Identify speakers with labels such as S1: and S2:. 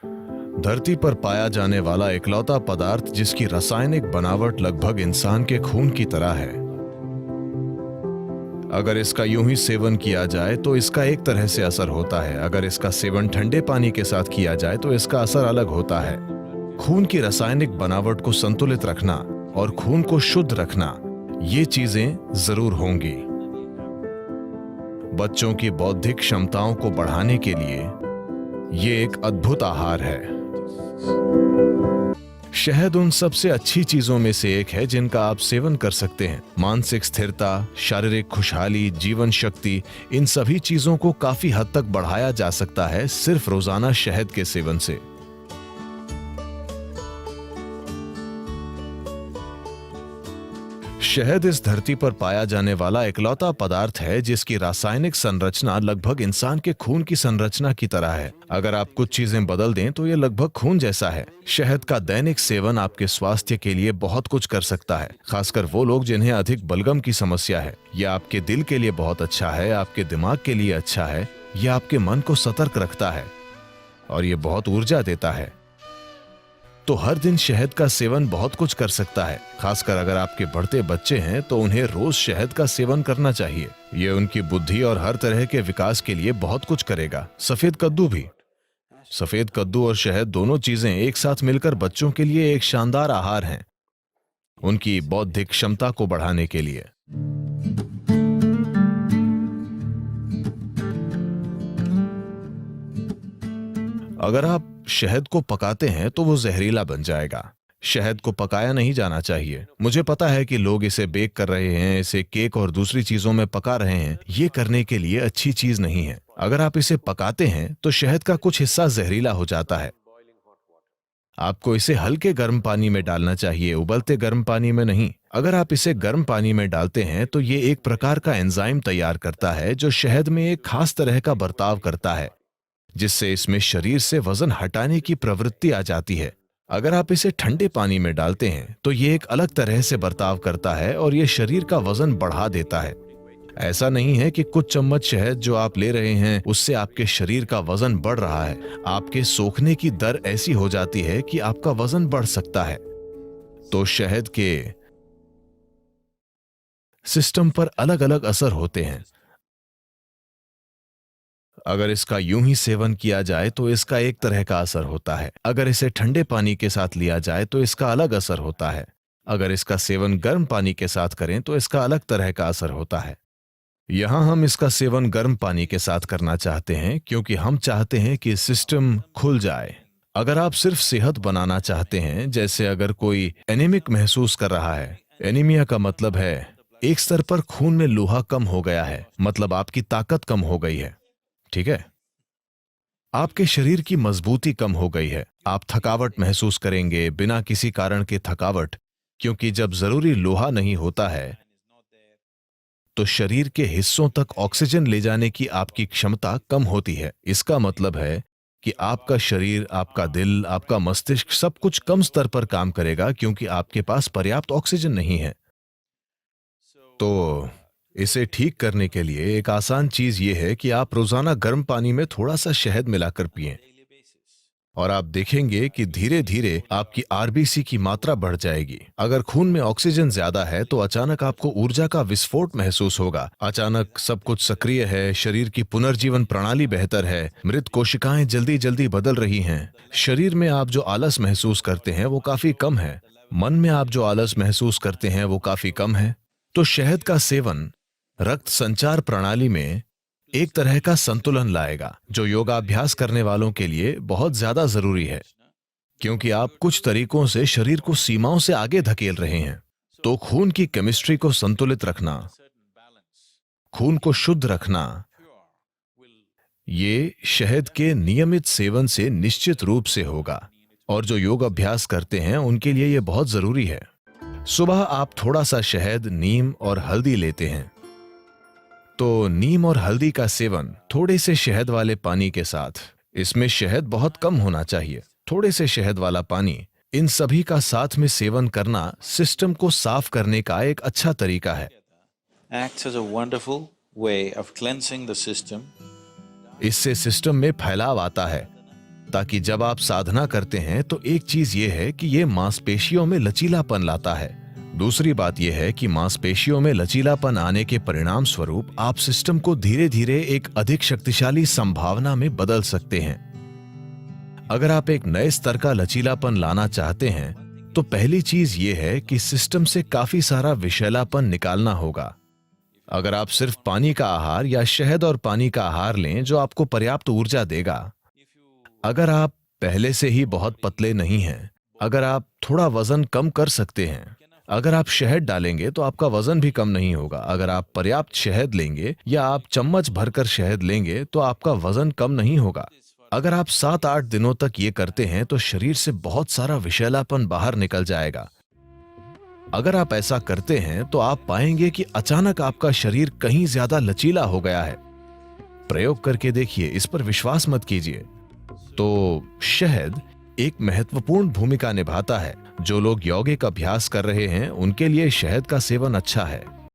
S1: धरती पर पाया जाने वाला इकलौता पदार्थ जिसकी रासायनिक बनावट लगभग इंसान के खून की तरह है। अगर इसका यूं ही सेवन किया जाए तो इसका एक तरह से असर होता है, अगर इसका सेवन ठंडे पानी के साथ किया जाए तो इसका असर अलग होता है। खून की रासायनिक बनावट को संतुलित रखना और खून को शुद्ध रखना, ये चीजें जरूर होंगी। बच्चों की बौद्धिक क्षमताओं को बढ़ाने के लिए ये एक अद्भुत आहार है। शहद उन सबसे अच्छी चीजों में से एक है जिनका आप सेवन कर सकते हैं। मानसिक स्थिरता, शारीरिक खुशहाली, जीवन शक्ति, इन सभी चीजों को काफी हद तक बढ़ाया जा सकता है सिर्फ रोजाना शहद के सेवन से। शहद इस धरती पर पाया जाने वाला इकलौता पदार्थ है जिसकी रासायनिक संरचना लगभग इंसान के खून की संरचना की तरह है। अगर आप कुछ चीजें बदल दें तो ये लगभग खून जैसा है। शहद का दैनिक सेवन आपके स्वास्थ्य के लिए बहुत कुछ कर सकता है, खासकर वो लोग जिन्हें अधिक बलगम की समस्या है। यह आपके दिल के लिए बहुत अच्छा है, आपके दिमाग के लिए अच्छा है, यह आपके मन को सतर्क रखता है और ये बहुत ऊर्जा देता है। तो हर दिन शहद का सेवन बहुत कुछ कर सकता है। खासकर अगर आपके बढ़ते बच्चे हैं तो उन्हें रोज शहद का सेवन करना चाहिए। ये उनकी बुद्धि और हर तरह के विकास के लिए बहुत कुछ करेगा। सफेद कद्दू भी। सफेद कद्दू और शहद दोनों चीजें एक साथ मिलकर बच्चों के लिए एक शानदार आहार हैं, उनकी बौद्धिक क्षमता को बढ़ाने के लिए। अगर आप शहद को पकाते हैं तो वो जहरीला बन जाएगा। शहद को पकाया नहीं जाना चाहिए। मुझे पता है कि लोग इसे बेक कर रहे हैं, इसे केक और दूसरी चीजों में पका रहे हैं। ये करने के लिए अच्छी चीज नहीं है। अगर आप इसे पकाते हैं तो शहद का कुछ हिस्सा जहरीला हो जाता है। आपको इसे हल्के गर्म पानी में डालना चाहिए, उबलते गर्म पानी में नहीं। अगर आप इसे गर्म पानी में डालते हैं तो ये एक प्रकार का एंजाइम तैयार करता है जो शहद में एक खास तरह का बर्ताव करता है, जिससे इसमें शरीर से वजन हटाने की प्रवृत्ति आ जाती है। अगर आप इसे ठंडे पानी में डालते हैं तो ये एक अलग तरह से बर्ताव करता है और ये शरीर का वजन बढ़ा देता है। ऐसा नहीं है कि कुछ चम्मच शहद जो आप ले रहे हैं उससे आपके शरीर का वजन बढ़ रहा है। आपके सोखने की दर ऐसी हो जाती है कि आपका वजन बढ़ सकता है। तो शहद के सिस्टम पर अलग अलग असर होते हैं। अगर इसका यूं ही सेवन किया जाए तो इसका एक तरह का असर होता है। अगर इसे ठंडे पानी के साथ लिया जाए तो इसका अलग असर होता है। अगर इसका सेवन गर्म पानी के साथ करें तो इसका अलग तरह का असर होता है। यहां हम इसका सेवन गर्म पानी के साथ करना चाहते हैं क्योंकि हम चाहते हैं कि सिस्टम खुल जाए। अगर आप सिर्फ सेहत बनाना चाहते हैं, जैसे अगर कोई एनीमिक महसूस कर रहा है, एनीमिया का मतलब है एक स्तर पर खून में लोहा कम हो गया है, मतलब आपकी ताकत कम हो गई है, ठीक है? आपके शरीर की मजबूती कम हो गई है। आप थकावट महसूस करेंगे, बिना किसी कारण के थकावट, क्योंकि जब जरूरी लोहा नहीं होता है तो शरीर के हिस्सों तक ऑक्सीजन ले जाने की आपकी क्षमता कम होती है। इसका मतलब है कि आपका शरीर, आपका दिल, आपका मस्तिष्क सब कुछ कम स्तर पर काम करेगा क्योंकि आपके पास पर्याप्त ऑक्सीजन नहीं है। तो इसे ठीक करने के लिए एक आसान चीज यह है कि आप रोजाना गर्म पानी में थोड़ा सा शहद मिलाकर पिएं और आप देखेंगे कि धीरे धीरे आपकी आरबीसी की मात्रा बढ़ जाएगी। अगर खून में ऑक्सीजन ज्यादा है तो अचानक आपको ऊर्जा का विस्फोट महसूस होगा। अचानक सब कुछ सक्रिय है, शरीर की पुनर्जीवन प्रणाली बेहतर है, मृत कोशिकाएं जल्दी जल्दी बदल रही हैं। शरीर में आप जो आलस महसूस करते हैं वो काफी कम है। मन में आप जो आलस महसूस करते हैं वो काफी कम है। तो शहद का सेवन रक्त संचार प्रणाली में एक तरह का संतुलन लाएगा, जो योगाभ्यास करने वालों के लिए बहुत ज्यादा जरूरी है, क्योंकि आप कुछ तरीकों से शरीर को सीमाओं से आगे धकेल रहे हैं। तो खून की केमिस्ट्री को संतुलित रखना, खून को शुद्ध रखना, ये शहद के नियमित सेवन से निश्चित रूप से होगा। और जो योग अभ्यास करते हैं उनके लिए यह बहुत जरूरी है। सुबह आप थोड़ा सा शहद, नीम और हल्दी लेते हैं, तो नीम और हल्दी का सेवन थोड़े से शहद वाले पानी के साथ, इसमें शहद बहुत कम होना चाहिए, थोड़े से शहद वाला पानी, इन सभी का साथ में सेवन करना सिस्टम को साफ करने का एक अच्छा तरीका है।
S2: Acts as a wonderful way of cleansing the system.
S1: इससे सिस्टम में फैलाव आता है, ताकि जब आप साधना करते हैं तो एक चीज ये है कि ये मांसपेशियों में लचीलापन लाता है। दूसरी बात यह है कि मांसपेशियों में लचीलापन आने के परिणाम स्वरूप आप सिस्टम को धीरे धीरे एक अधिक शक्तिशाली संभावना में बदल सकते हैं। अगर आप एक नए स्तर का लचीलापन लाना चाहते हैं तो पहली चीज ये है कि सिस्टम से काफी सारा विषैलापन निकालना होगा। अगर आप सिर्फ पानी का आहार या शहद और पानी का आहार लें जो आपको पर्याप्त ऊर्जा देगा, अगर आप पहले से ही बहुत पतले नहीं हैं, अगर आप थोड़ा वजन कम कर सकते हैं, अगर आप शहद डालेंगे तो आपका वजन भी कम नहीं होगा। अगर आप पर्याप्त शहद लेंगे या आप चम्मच भरकर शहद लेंगे तो आपका वजन कम नहीं होगा। अगर आप 7-8 दिनों तक ये करते हैं तो शरीर से बहुत सारा विषैलापन बाहर निकल जाएगा। अगर आप ऐसा करते हैं तो आप पाएंगे कि अचानक आपका शरीर कहीं ज्यादा लचीला हो गया है। प्रयोग करके देखिए, इस पर विश्वास मत कीजिए। तो शहद एक महत्वपूर्ण भूमिका निभाता है। जो लोग यौगिक अभ्यास कर रहे हैं उनके लिए शहद का सेवन अच्छा है।